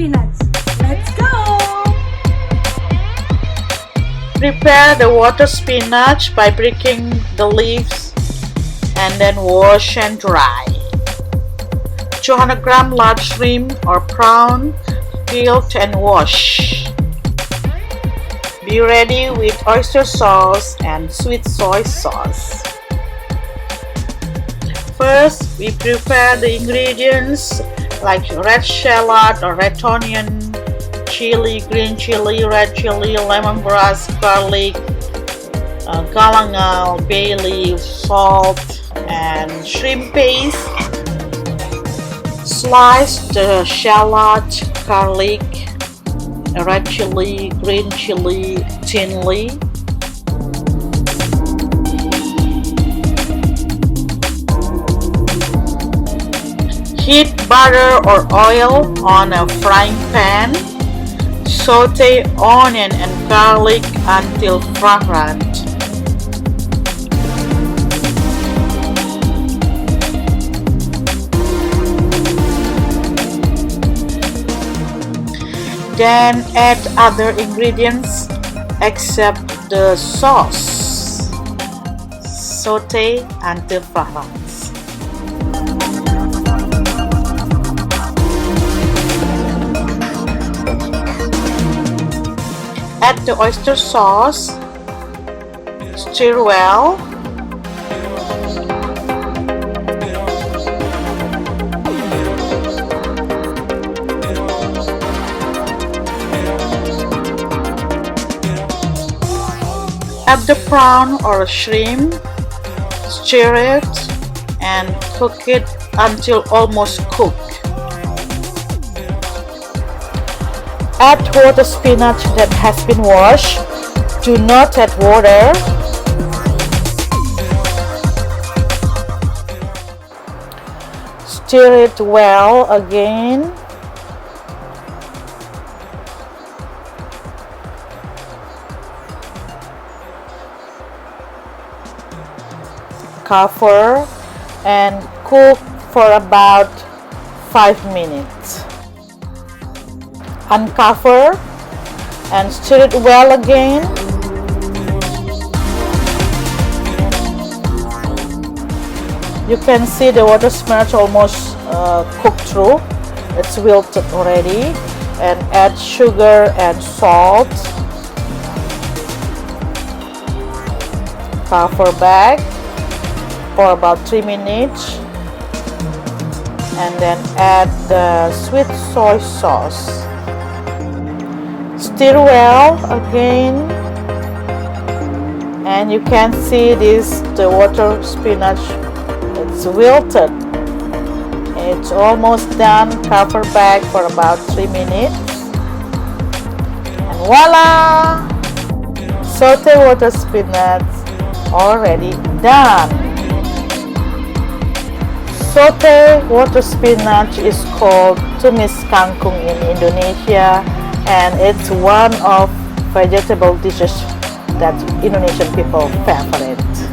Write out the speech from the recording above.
spinach. Let's go! Prepare the water spinach by breaking the leaves and then wash and dry. 200 gram large shrimp or prawn, peeled and washed. Be ready with oyster sauce and sweet soy sauce. First, we prepare the ingredients like red shallot or red onion, chili, green chili, red chili, lemongrass, garlic, galangal, bay leaf, salt, and shrimp paste. Slice the shallot, garlic, red chili, green chili thinly. Heat butter or oil on a frying pan. Saute onion and garlic until fragrant. Then add other ingredients except the sauce. Saute until fragrant. Add the oyster sauce. Stir well. Add the prawn or shrimp, stir it, and cook it until almost cooked. Add water spinach that has been washed. Do not add water. Stir it well again. Cover and cook for about 5 minutes. Uncover and stir it well again. You can see the water spinach almost cooked through. It's wilted already. And add sugar and salt. Cover back for about 3 minutes, and then add the sweet soy sauce. Stir well again, and you can see the water spinach, it's wilted. It's almost done. Cover back for about 3 minutes, and voila! Saute water spinach already done. Sauteed water spinach is called Tumis Kangkung in Indonesia, and it's one of vegetable dishes that Indonesian people favorite.